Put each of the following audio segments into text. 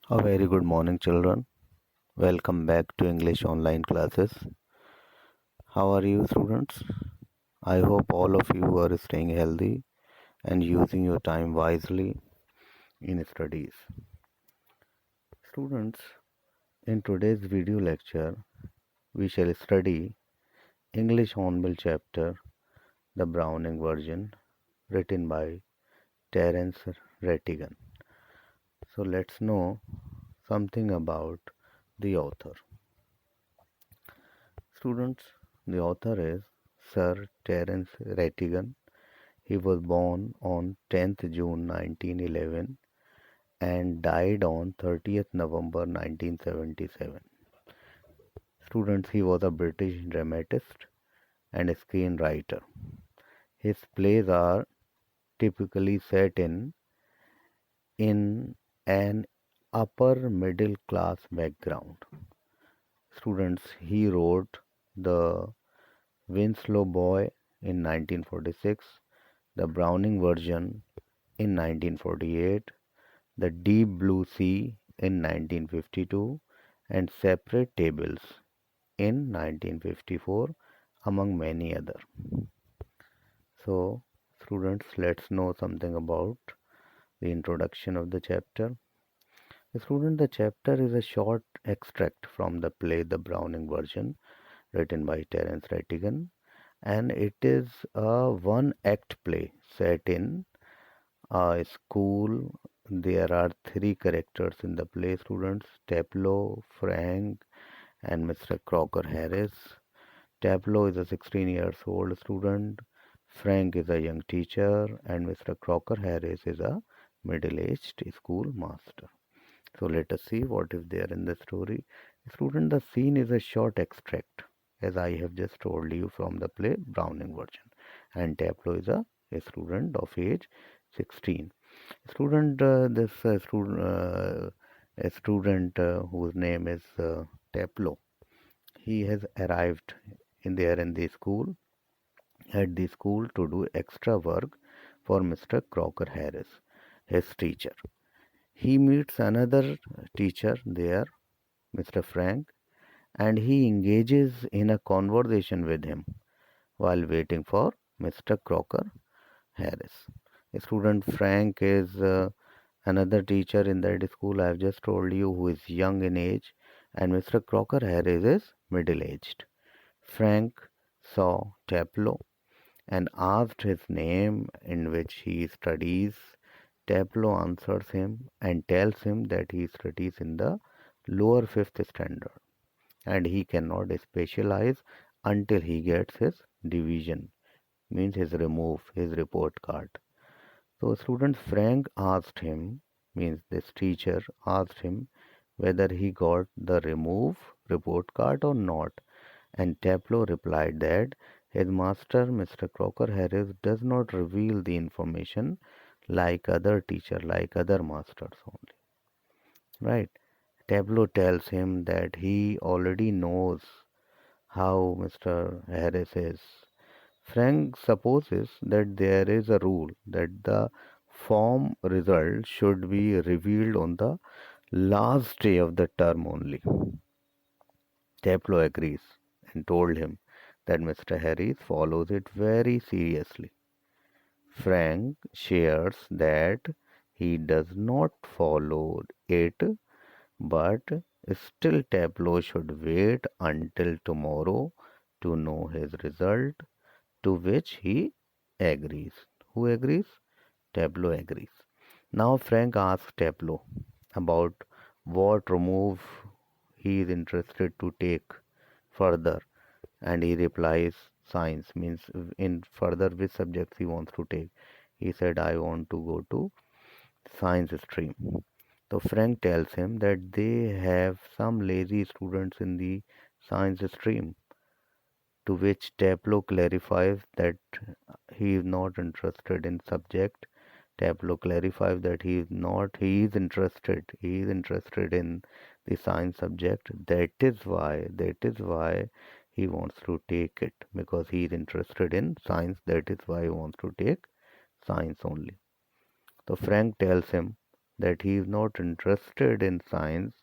A very good morning, children. Welcome back to English online classes. How are you, students? I hope all of you are staying healthy and using your time wisely in studies. Students, in today's video lecture, we shall study English Hornbill chapter, the Browning version, written by Terence Rattigan. So let's know something about the author. Students, the author is Sir Terence Rattigan. He was born on 10th June 1911 and died on 30th November 1977. Students, he was a British dramatist and screenwriter. His plays are typically set in an upper middle class background. Students, he wrote The Winslow Boy in 1946, the Browning version in 1948, The Deep Blue Sea in 1952, and Separate Tables in 1954, among many other. So, students, let's know something about the introduction of the chapter. Student, the chapter is a short extract from the play The Browning Version, written by Terence Rattigan, and it is a one-act play set in a school. There are three characters in the play, students: Tableau, Frank, and Mr. Crocker Harris. Tableau is a 16 years old student. Frank is a young teacher, and Mr. Crocker Harris is a middle-aged school master. So let us see what is there in the story. Student, the scene is a short extract, as I have just told you, from the play Browning version, and Tableau is a student of age 16. Student, this student, a student whose name is Tableau. He has arrived in the school at the school to do extra work for Mr. Crocker Harris, his teacher. He meets another teacher there, Mr. Frank, and he engages in a conversation with him while waiting for Mr. Crocker Harris. Student Frank is another teacher in that school I have just told you, who is young in age, and Mr. Crocker Harris is middle aged. Frank saw Tableau and asked his name, in which he studies. Tableau answers him and tells him that he studies in the lower fifth standard and he cannot specialize until he gets his division, means his report card. So student Frank asked him, means this teacher asked him whether he got the remove report card or not, and Tableau replied that his master, Mr. Crocker Harris, does not reveal the information like other teacher, like other masters only. Right? Tableau tells him that he already knows how Mr. Harris is. Frank supposes that there is a rule that the form result should be revealed on the last day of the term only. Tableau agrees and told him that Mr. Harris follows it very seriously. Frank shares that he does not follow it, but still Tableau should wait until tomorrow to know his result, to which he agrees. Who agrees? Tableau agrees. Now Frank asks Tableau about what remove he is interested to take further, and he replies science, means in further which subjects he wants to take. He said, I want to go to science stream. So Frank tells him that they have some lazy students in the science stream, to which Tableau clarifies that he is not interested in subject. Tableau clarifies that he is interested in the science subject. That is why he wants to take it, because he is interested in science. That is why he wants to take science only. So Frank tells him that he is not interested in science,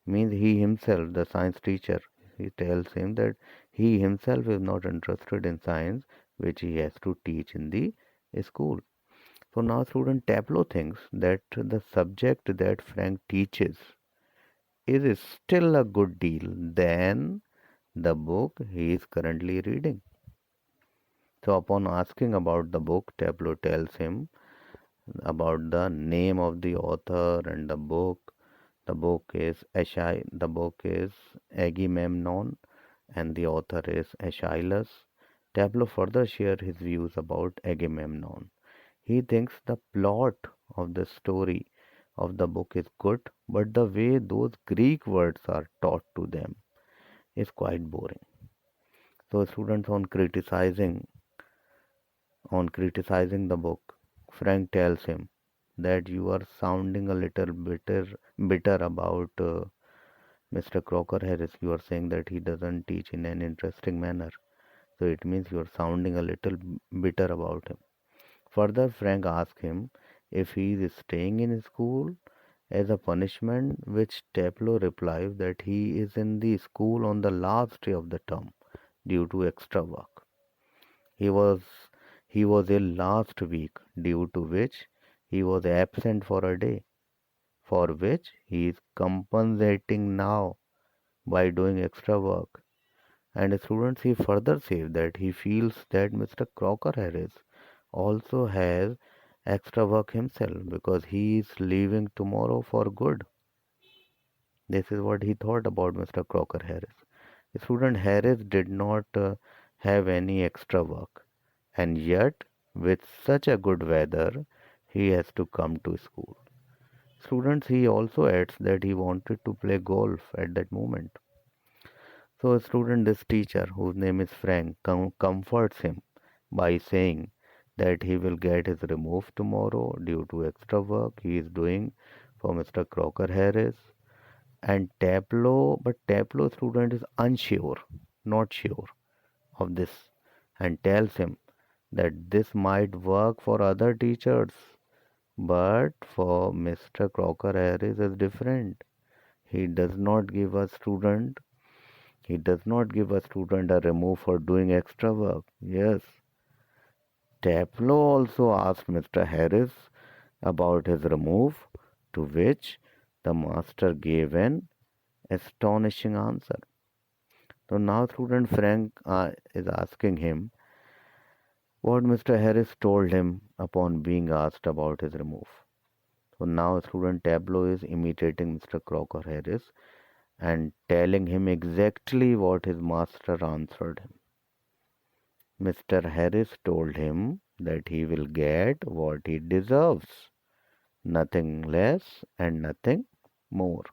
means he himself, the science teacher, he tells him that he himself is not interested in science, which he has to teach in the school. So now student Tableau thinks that the subject that Frank teaches is still a good deal than the book he is currently reading. So upon asking about the book, Tableau tells him about the name of the author and the book. The book is Agamemnon and the author is Aeschylus. Tableau further shares his views about Agamemnon. He thinks the plot of the story of the book is good, but the way those Greek words are taught to them is quite boring. So students on criticizing the book, Frank tells him that you are sounding a little bitter about Mr. Crocker Harris. You are saying that he doesn't teach in an interesting manner. So it means you are sounding a little bitter about him. Further, Frank asks him if he is staying in school as a punishment, which Tableau replies that he is in the school on the last day of the term due to extra work. He was he was ill last week, due to which he was absent for a day, for which he is compensating now by doing extra work. And students, he further says that he feels that Mr. Crocker Harris also has extra work himself because he is leaving tomorrow for good. This is what he thought about Mr. Crocker Harris. Student Harris did not have any extra work, and yet, with such a good weather, he has to come to school. Students, he also adds that he wanted to play golf at that moment. So, student, this teacher, whose name is Frank, comforts him by saying that he will get his removed tomorrow due to extra work he is doing for Mr. Crocker Harris. And Tableau student is unsure, not sure of this, and tells him that this might work for other teachers, but for Mr. Crocker Harris is different. He does not give a student he does not give a student a remove for doing extra work. Yes, Tableau also asked Mr. Harris about his remove, to which the master gave an astonishing answer. So now student Frank is asking him what Mr. Harris told him upon being asked about his remove. So now student Tableau is imitating Mr. Crocker Harris and telling him exactly what his master answered him. Mr. Harris told him that he will get what he deserves, nothing less and nothing more.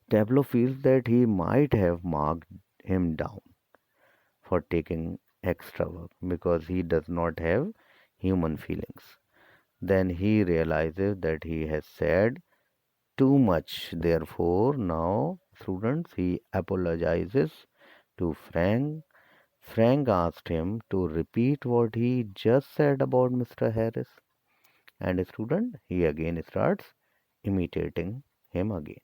Tableau feels that he might have marked him down for taking extra work because he does not have human feelings. Then he realizes that he has said too much. Therefore, now, students, he apologizes to Frank. Frank asked him to repeat what he just said about Mr. Harris. And student, he again starts imitating him again.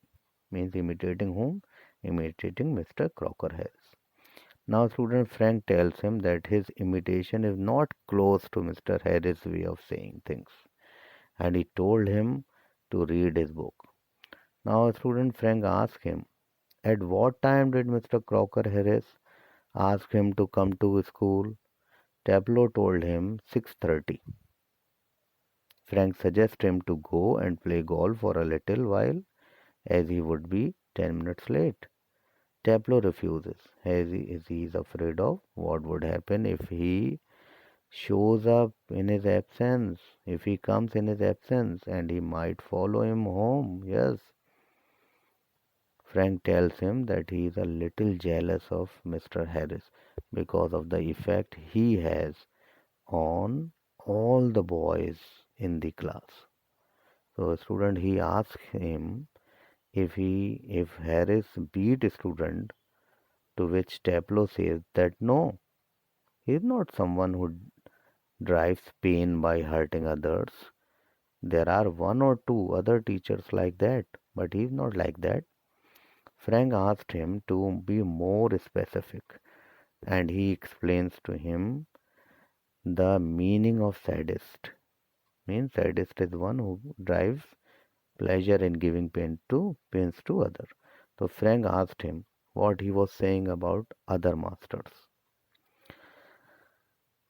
Means imitating whom? Imitating Mr. Crocker Harris. Now, student Frank tells him that his imitation is not close to Mr. Harris' way of saying things, and he told him to read his book. Now, student Frank asked him, at what time did Mr. Crocker Harris ask him to come to school? Tableau told him 6:30. Frank suggested him to go and play golf for a little while, as he would be 10 minutes late. Tableau refuses, as he is afraid of what would happen if he shows up in his absence, if he comes in his absence, and he might follow him home. Yes, Frank tells him that he is a little jealous of Mr. Harris because of the effect he has on all the boys in the class. So, a student he asks him if Harris beat a student, to which Tableau says that no, he is not someone who drives pain by hurting others. There are one or two other teachers like that, but he's not like that. Frank asked him to be more specific, and he explains to him the meaning of sadist. Means sadist is one who derives pleasure in giving pains to others. So Frank asked him what he was saying about other masters.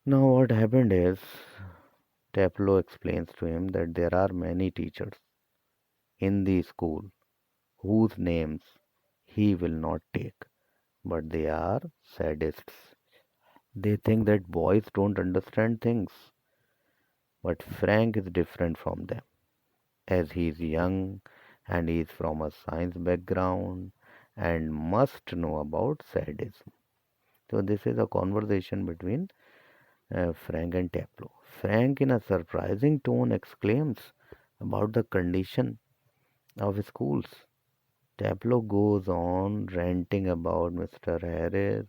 Now what happened is Taplo explains to him that there are many teachers in the school whose names he will not take, but they are sadists. They think that boys don't understand things, but Frank is different from them, as he is young and he is from a science background and must know about sadism. So this is a conversation between Frank and Taplo. Frank, in a surprising tone, exclaims about the condition of schools. Taplo goes on ranting about Mr. Harris.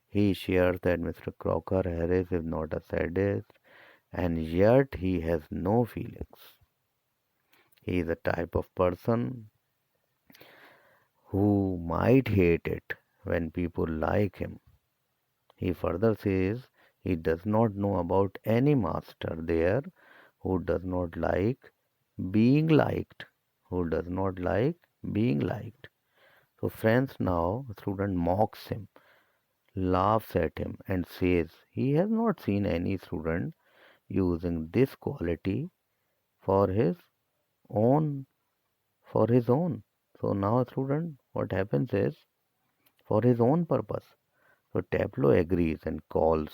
He shares that Mr. Crocker Harris is not a sadist, and yet he has no feelings. He is a type of person who might hate it when people like him. He further says he does not know about any master there who does not like being liked, who does not like being liked. So friends now, student mocks him, laughs at him and says he has not seen any student using this quality for his own for his own. So now student, what happens is for his own purpose. So Tableau agrees and calls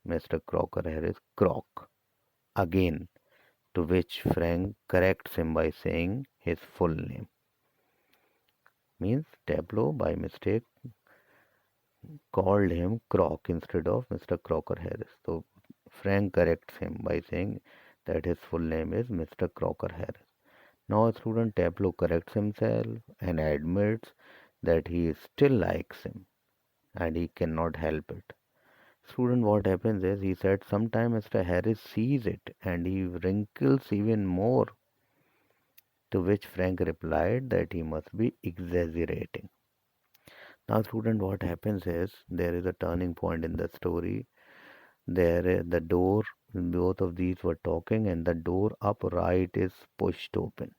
Mr. Crocker Harris Croc again, to which Frank corrects him by saying his full name. Means Tableau by mistake called him Croc instead of Mr. Crocker Harris. So Frank corrects him by saying that his full name is Mr. Crocker Harris. Now student Tableau corrects himself and admits that he still likes him and he cannot help it. Student, what happens is he said sometime Mr. Harris sees it and he wrinkles even more. To which Frank replied that he must be exaggerating. Now, student, what happens is there is a turning point in the story. There is the door, both of these were talking, and the door upright is pushed open.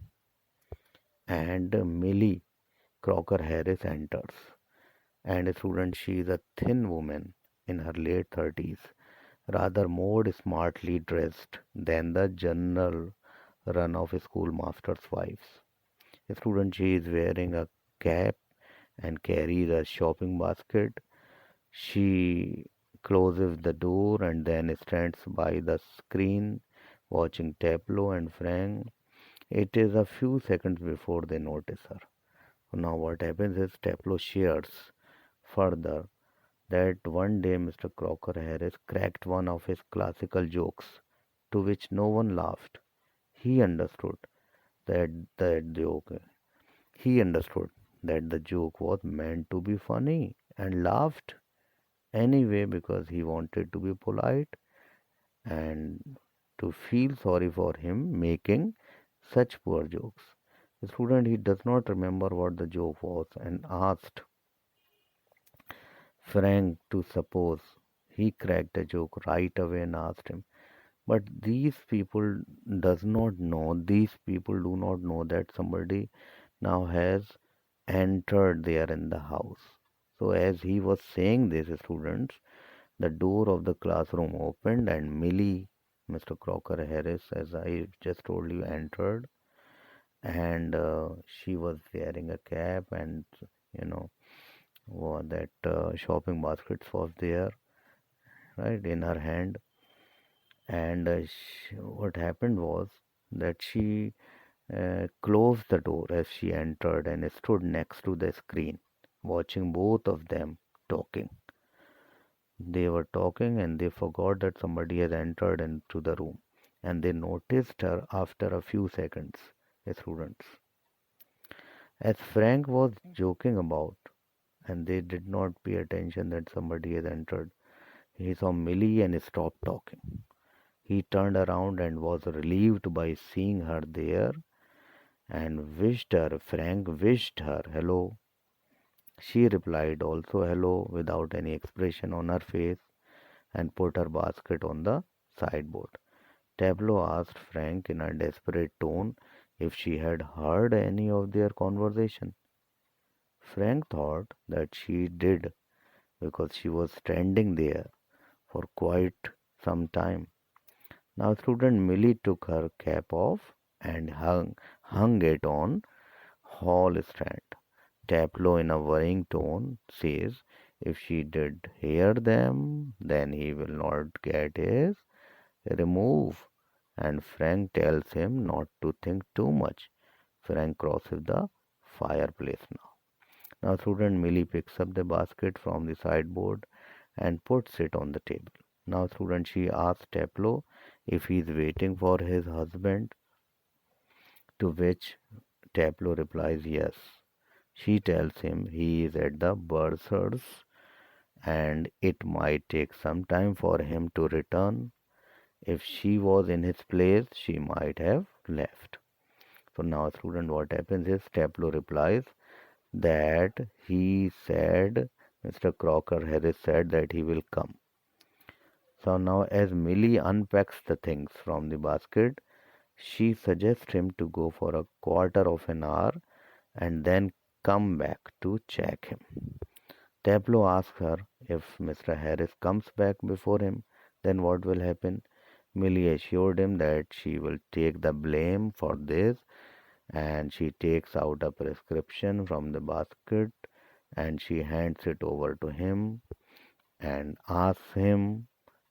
And Millie Crocker Harris enters. And student, she is a thin woman in her late 30s, rather more smartly dressed than the general run of schoolmasters' wives. Student, she is wearing a cap and carries a shopping basket. She closes the door and then stands by the screen watching Tableau and Frank. It is a few seconds before they notice her. Now, what happens is Tableau shares further that one day Mr. Crocker Harris cracked one of his classical jokes, to which no one laughed. He understood that the joke he understood that the joke was meant to be funny and laughed anyway because he wanted to be polite and to feel sorry for him making such poor jokes. The student, he does not remember what the joke was and asked Frank to suppose he cracked a joke right away and asked him. But these people do not know that somebody now has entered there in the house. So as he was saying this, students, the door of the classroom opened and Millie, Mr. Crocker Harris, as I just told you, entered, and she was wearing a cap and you know that shopping basket was there, right, in her hand. And what happened was that she closed the door as she entered and stood next to the screen, watching both of them talking. They were talking and they forgot that somebody has entered into the room and they noticed her after a few seconds. Students. As Frank was joking about, and they did not pay attention that somebody had entered, he saw Millie and stopped talking. He turned around and was relieved by seeing her there and wished her, Frank wished her hello. She replied also hello without any expression on her face and put her basket on the sideboard. Tableau asked Frank in a desperate tone if she had heard any of their conversation. Frank thought that she did because she was standing there for quite some time. Now, student Millie took her cap off and hung it on hall stand. Tableau, in a worrying tone, says, if she did hear them, then he will not get his remove. And Frank tells him not to think too much. Frank crosses the fireplace now. Now, student Millie picks up the basket from the sideboard and puts it on the table. Now, student, she asks Tableau if he is waiting for his husband, to which Tableau replies yes. She tells him he is at the bursar's and it might take some time for him to return. If she was in his place, she might have left. So now, student, what happens is Tableau replies that he said, Mr. Crocker Harris said that he will come. So now, as Millie unpacks the things from the basket, she suggests him to go for a quarter of an hour and then come back to check him. Tableau asks her if Mr. Harris comes back before him, then what will happen? Millie assured him that she will take the blame for this, and she takes out a prescription from the basket and she hands it over to him and asks him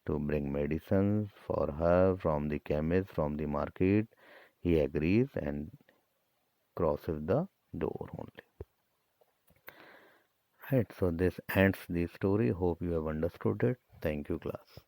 to bring medicines for her from the chemist from the market. He agrees and crosses the door only. Right, so this ends the story. Hope you have understood it. Thank you, class.